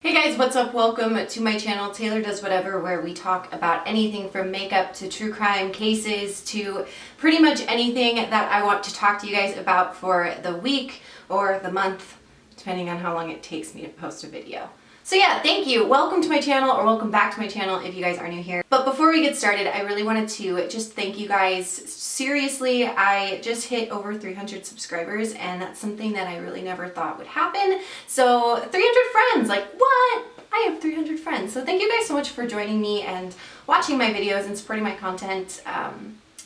Hey guys, what's up? Welcome to my channel, Taylor Does Whatever, where we talk about anything from makeup to true crime cases to pretty much anything that I want to talk to you guys about for the week or the month, depending on how long it takes me to post a video. So yeah, thank you. Welcome to my channel, or welcome back to my channel if you guys are new here. But before we get started, I really wanted to just thank you guys. Seriously, I just hit over 300 subscribers, and that's something that I really never thought would happen. So 300 friends, like what? I have 300 friends. So thank you guys so much for joining me and watching my videos and supporting my content.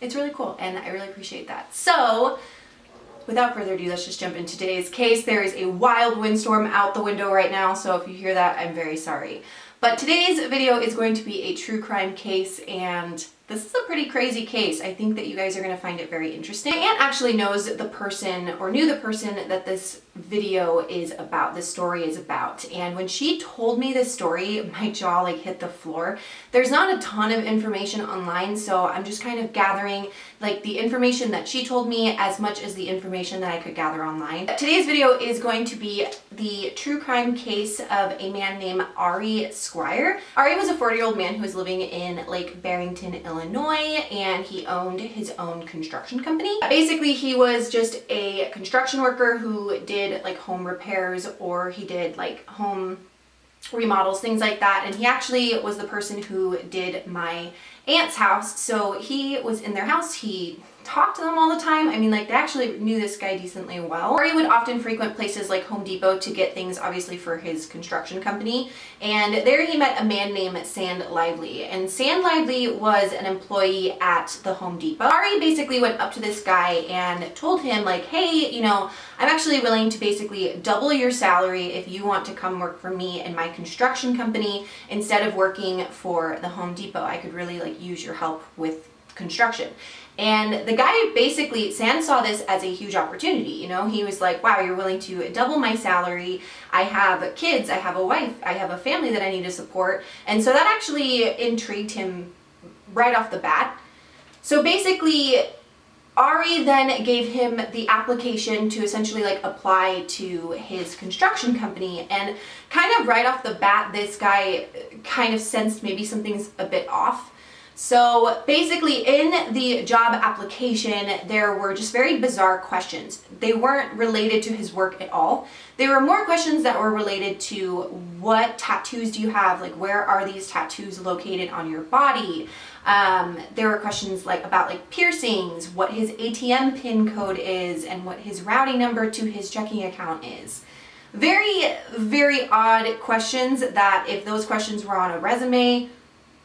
It's really cool, and I really appreciate that. So without further ado, let's just jump into today's case. There is a wild windstorm out the window right now, so if you hear that, I'm very sorry. But today's video is going to be a true crime case, and this is a pretty crazy case. I think that you guys are going to find it very interesting. My aunt actually knows the person, or knew the person that this video is about, this story is about. And when she told me this story, my jaw like hit the floor. There's not a ton of information online, so I'm just kind of gathering like the information that she told me as much as the information that I could gather online. Today's video is going to be the true crime case of a man named Squire. Ari was a 40-year-old man who was living in Lake Barrington, Illinois, and he owned his own construction company. Basically, he was just a construction worker who did like home repairs, or he did like home remodels, things like that. And he actually was the person who did my aunt's house. So he was in their house. He talked to them all the time. I mean, like, they actually knew this guy decently well. Ari would often frequent places like Home Depot to get things, obviously, for his construction company. And there he met a man named Sand Lively. And Sand Lively was an employee at the Home Depot. Ari basically went up to this guy and told him, like, hey, you know, I'm actually willing to basically double your salary if you want to come work for me in my construction company instead of working for the Home Depot. I could really like use your help with construction. And the guy basically, Sand saw this as a huge opportunity. You know, he was like, wow, you're willing to double my salary. I have kids, I have a wife, I have a family that I need to support. And so that actually intrigued him right off the bat. So basically, Ari then gave him the application to essentially like apply to his construction company, and kind of right off the bat, this guy kind of sensed maybe something's a bit off. So basically in the job application, there were just very bizarre questions. They weren't related to his work at all. They were more questions that were related to what tattoos do you have? Like, where are these tattoos located on your body? There were questions like about like piercings, what his ATM pin code is, and what his routing number to his checking account is. Very, very odd questions that if those questions were on a resume,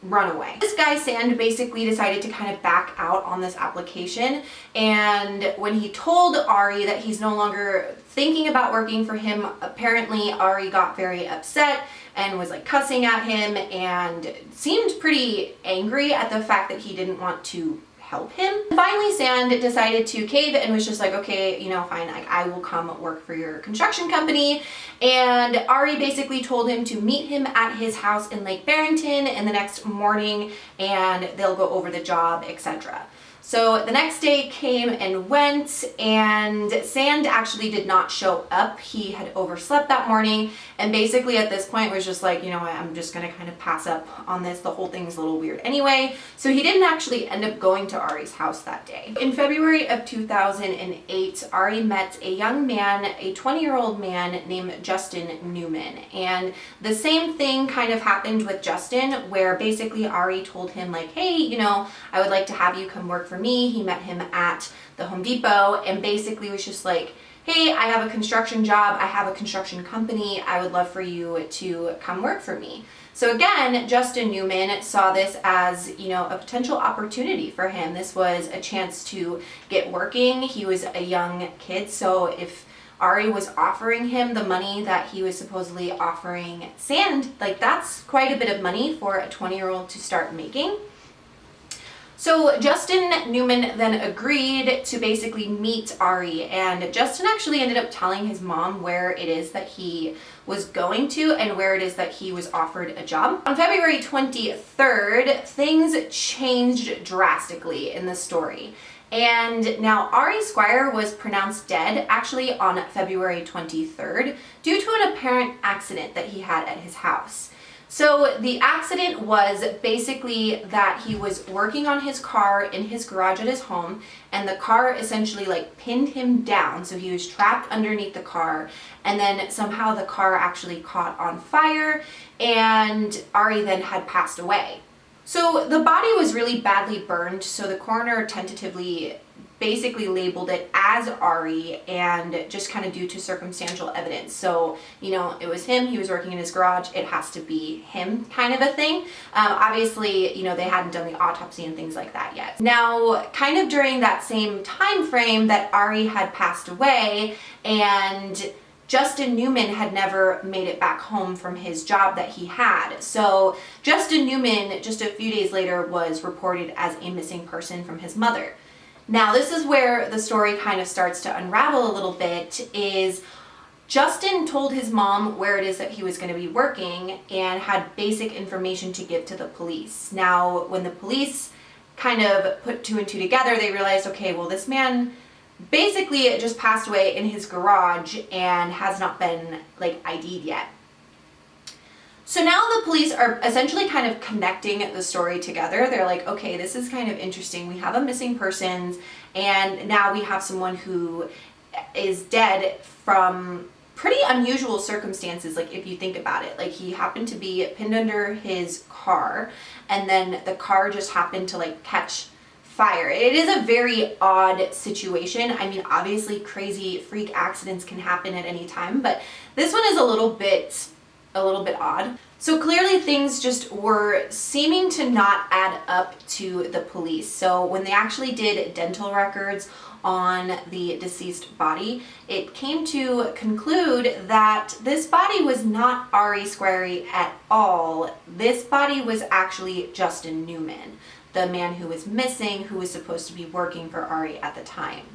run away. This guy, Sand, basically decided to kind of back out on this application, and when he told Ari that he's no longer thinking about working for him, apparently Ari got very upset and was like cussing at him and seemed pretty angry at the fact that he didn't want to help him. Finally, Sand decided to cave and was just like, okay, you know, fine, like, I will come work for your construction company. And Ari basically told him to meet him at his house in Lake Barrington in the next morning, and they'll go over the job, etc. So the next day came and went, and Sand actually did not show up. He had overslept that morning, and basically at this point was just like, you know what, I'm just gonna kind of pass up on this. The whole thing's a little weird anyway. So he didn't actually end up going to Ari's house that day. In February of 2008, Ari met a young man, a 20-year-old man named Justin Newman. And the same thing kind of happened with Justin, where basically Ari told him like, hey, you know, I would like to have you come work for me. He met him at the Home Depot and basically was just like, hey, I have a construction job, I have a construction company, I would love for you to come work for me. So again, Justin Newman saw this as, you know, a potential opportunity for him. This was a chance to get working. He was a young kid, so if Ari was offering him the money that he was supposedly offering Sand, like, that's quite a bit of money for a 20-year-old to start making. So Justin Newman then agreed to basically meet Ari, and Justin actually ended up telling his mom where it is that he was going to and where it is that he was offered a job. On February 23rd, things changed drastically in the story. And now Ari Squire was pronounced dead actually on February 23rd due to an apparent accident that he had at his house. So the accident was basically that he was working on his car in his garage at his home, and the car essentially like pinned him down. So he was trapped underneath the car, and then somehow the car actually caught on fire, and Ari then had passed away. So the body was really badly burned, so the coroner tentatively basically labeled it as Ari, and just kind of due to circumstantial evidence. So, it was him, he was working in his garage, it has to be him kind of a thing. Obviously, they hadn't done the autopsy and things like that yet. Now, kind of during that same time frame that Ari had passed away, and Justin Newman had never made it back home from his job that he had. So Justin Newman, just a few days later, was reported as a missing person from his mother. Now, this is where the story kind of starts to unravel a little bit, is Justin told his mom where it is that he was going to be working and had basic information to give to the police. Now, when the police kind of put two and two together, they realized, okay, well, this man basically just passed away in his garage and has not been ID'd yet. So now the police are essentially kind of connecting the story together. They're like, okay, this is kind of interesting. We have a missing persons, and now we have someone who is dead from pretty unusual circumstances, if you think about it. He happened to be pinned under his car, and then the car just happened to catch fire. It is a very odd situation. I mean, obviously crazy freak accidents can happen at any time, but this one is a little bit odd. So clearly things just were seeming to not add up to the police. So when they actually did dental records on the deceased body, it came to conclude that this body was not Ari Squire at all. This body was actually Justin Newman, the man who was missing, who was supposed to be working for Ari at the time.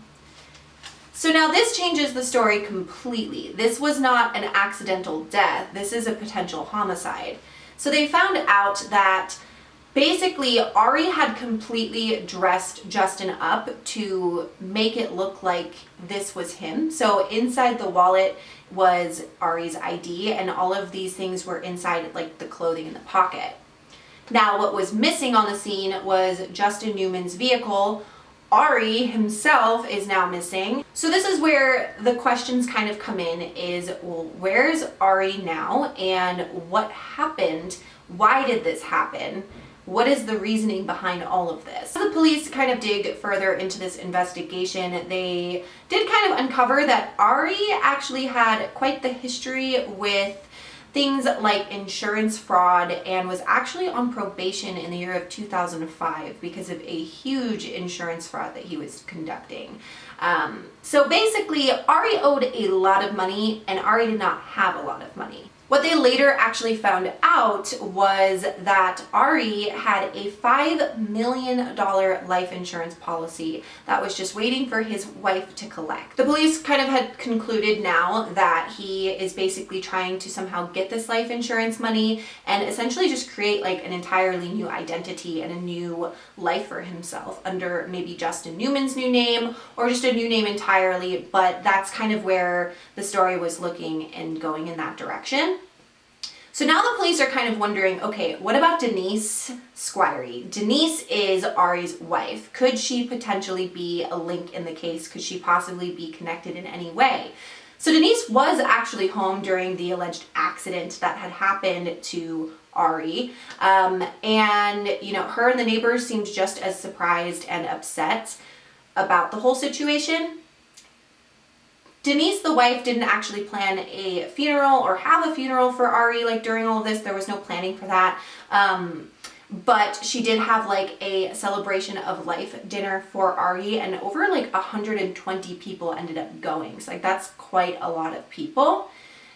So now this changes the story completely. This was not an accidental death. This is a potential homicide. So they found out that basically Ari had completely dressed Justin up to make it look like this was him. So inside the wallet was Ari's ID, and all of these things were inside the clothing in the pocket. Now, what was missing on the scene was Justin Newman's vehicle. Ari himself is now missing. So this is where the questions kind of come in, is, well, where's Ari now, and what happened? Why did this happen? What is the reasoning behind all of this? The police kind of dig further into this investigation. They did kind of uncover that Ari actually had quite the history with things like insurance fraud, and was actually on probation in the year of 2005 because of a huge insurance fraud that he was conducting. So basically, Ari owed a lot of money, and Ari did not have a lot of money. What they later actually found out was that Ari had a $5 million life insurance policy that was just waiting for his wife to collect. The police kind of had concluded now that he is basically trying to somehow get this life insurance money and essentially just create an entirely new identity and a new life for himself under maybe Justin Newman's new name or just a new name entirely, but that's kind of where the story was looking and going in that direction. So now the police are kind of wondering, okay, what about Denise Squire? Denise is Ari's wife. Could she potentially be a link in the case? Could she possibly be connected in any way? So Denise was actually home during the alleged accident that had happened to Ari. And, her and the neighbors seemed just as surprised and upset about the whole situation. Denise, the wife, didn't actually plan a funeral or have a funeral for Ari during all of this. There was no planning for that. But she did have a celebration of life dinner for Ari, and over 120 people ended up going. So that's quite a lot of people.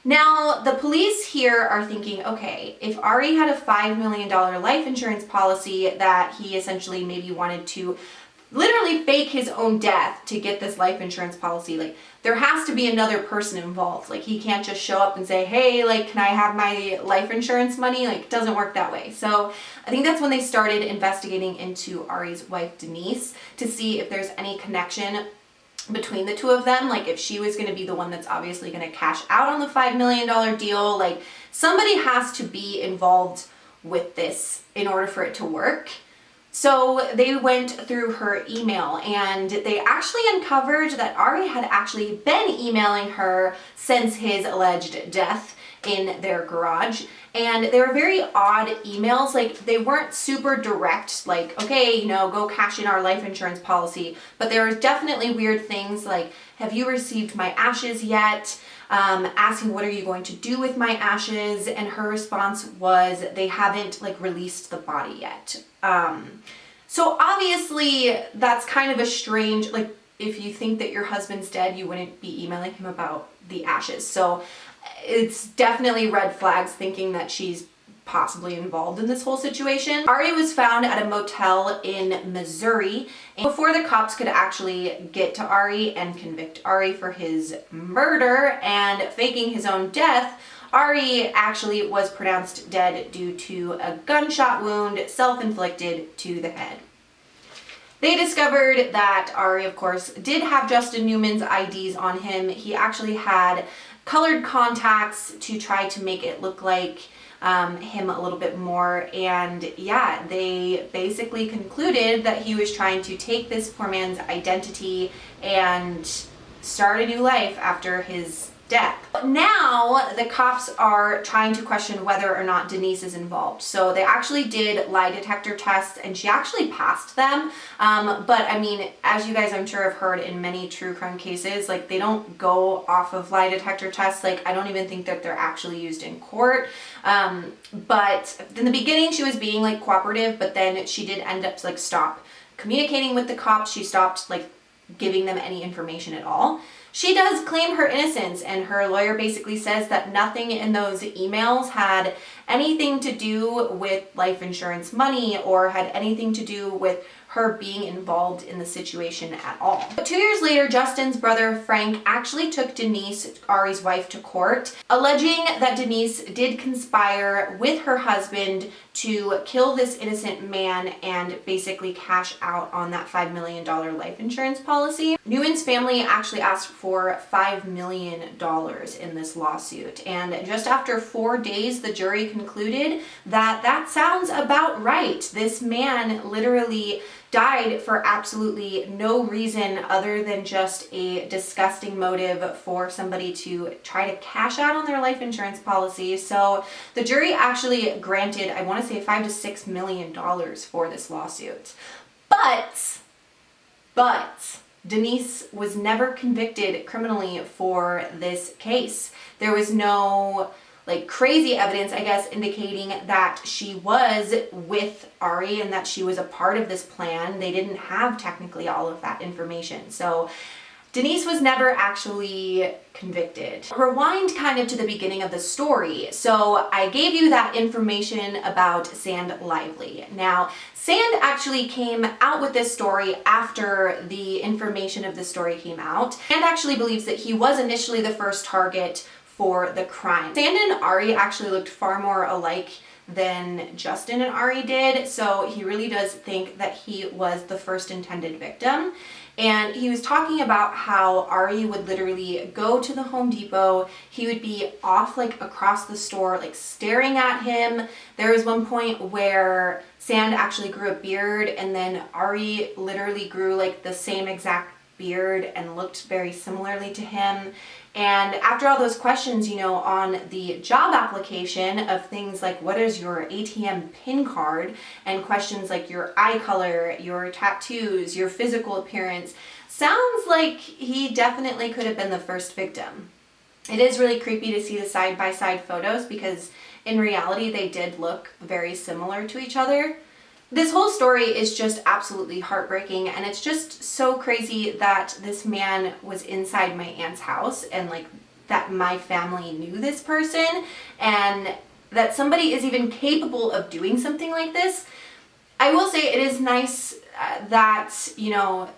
Now, the police here are thinking, okay, if Ari had a $5 million life insurance policy that he essentially maybe wanted to literally fake his own death to get this life insurance policy. Like, there has to be another person involved. Like, he can't just show up and say, hey, like, can I have my life insurance money? Like, it doesn't work that way. So I think that's when they started investigating into Ari's wife, Denise, to see if there's any connection between the two of them. Like, if she was going to be the one that's obviously going to cash out on the $5 million deal. Like, somebody has to be involved with this in order for it to work. So they went through her email, and they actually uncovered that Ari had actually been emailing her since his alleged death in their garage. And they were very odd emails. Like, they weren't super direct, like, okay, you know, go cash in our life insurance policy. But there was definitely weird things like, have you received my ashes yet? Asking, what are you going to do with my ashes? And her response was, they haven't like released the body yet. So obviously that's kind of a strange, like, if you think that your husband's dead, you wouldn't be emailing him about the ashes. So it's definitely red flags thinking that she's possibly involved in this whole situation. Ari was found at a motel in Missouri. And before the cops could actually get to Ari and convict Ari for his murder and faking his own death, Ari actually was pronounced dead due to a gunshot wound self-inflicted to the head. They discovered that Ari, of course, did have Justin Newman's IDs on him. He actually had colored contacts to try to make it look like him a little bit more. And yeah, they basically concluded that he was trying to take this poor man's identity and start a new life after his death. Now the cops are trying to question whether or not Denise is involved. So they actually did lie detector tests, and she actually passed them. But I mean, as you guys I'm sure have heard in many true crime cases, like, they don't go off of lie detector tests. Like, I don't even think that they're actually used in court. But in the beginning she was being like cooperative, but then she did end up to like stop communicating with the cops. She stopped like giving them any information at all. She does claim her innocence, and her lawyer basically says that nothing in those emails had anything to do with life insurance money or had anything to do with her being involved in the situation at all. But 2 years later, Justin's brother Frank actually took Denise, Ari's wife, to court, alleging that Denise did conspire with her husband to kill this innocent man and basically cash out on that $5 million life insurance policy. Newman's family actually asked for $5 million in this lawsuit, and just after 4 days, the jury concluded that that sounds about right. This man literally died for absolutely no reason other than just a disgusting motive for somebody to try to cash out on their life insurance policy. So the jury actually granted, I want to say, $5 to $6 million for this lawsuit. But Denise was never convicted criminally for this case. There was no like crazy evidence, I guess, indicating that she was with Ari and that she was a part of this plan. They didn't have technically all of that information. So Denise was never actually convicted. Rewind kind of to the beginning of the story. So I gave you that information about Sand Lively. Now, Sand actually came out with this story after the information of the story came out, and actually believes that he was initially the first target for the crime. Sand and Ari actually looked far more alike than Justin and Ari did, so he really does think that he was the first intended victim. And he was talking about how Ari would literally go to the Home Depot. He would be off like across the store, like staring at him. There was one point where Sand actually grew a beard, and then Ari literally grew like the same exact beard and looked very similarly to him. And after all those questions, you know, on the job application of things like what is your ATM PIN card, and questions like your eye color, your tattoos, your physical appearance, sounds like he definitely could have been the first victim. It is really creepy to see the side-by-side photos because in reality they did look very similar to each other. This whole story is just absolutely heartbreaking, and it's just so crazy that this man was inside my aunt's house and like that my family knew this person and that somebody is even capable of doing something like this. I will say it is nice that, you know,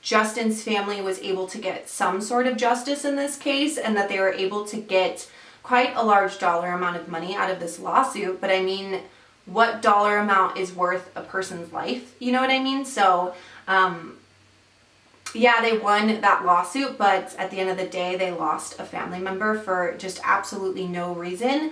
Justin's family was able to get some sort of justice in this case, and that they were able to get quite a large dollar amount of money out of this lawsuit. But I mean, what dollar amount is worth a person's life? You know what I mean? So, yeah, they won that lawsuit, but at the end of the day, they lost a family member for just absolutely no reason.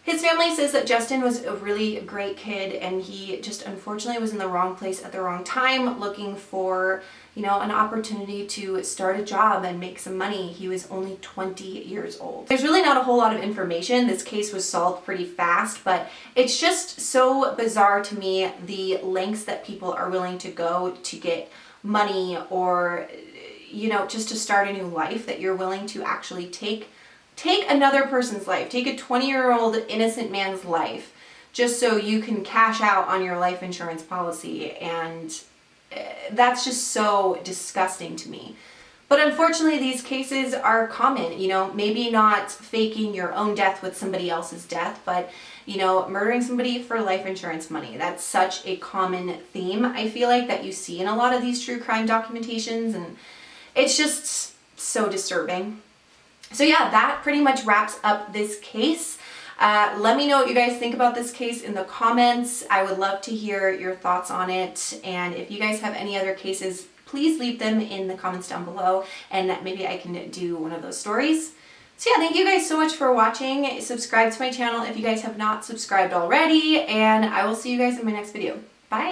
His family says that Justin was a really great kid, and he just unfortunately was in the wrong place at the wrong time, looking for, you know, an opportunity to start a job and make some money. He was only 20 years old. There's really not a whole lot of information. This case was solved pretty fast, but it's just so bizarre to me, the lengths that people are willing to go to get money, or, you know, just to start a new life, that you're willing to actually take another person's life, take a 20-year-old innocent man's life, just so you can cash out on your life insurance policy. And that's just so disgusting to me. But unfortunately, these cases are common, you know, maybe not faking your own death with somebody else's death, but, you know, murdering somebody for life insurance money. That's such a common theme, I feel like, that you see in a lot of these true crime documentations, and it's just so disturbing. So yeah, that pretty much wraps up this case. Let me know what you guys think about this case in the comments. I would love to hear your thoughts on it. And if you guys have any other cases, please leave them in the comments down below, and maybe I can do one of those stories. So yeah, thank you guys so much for watching. Subscribe to my channel if you guys have not subscribed already, and I will see you guys in my next video.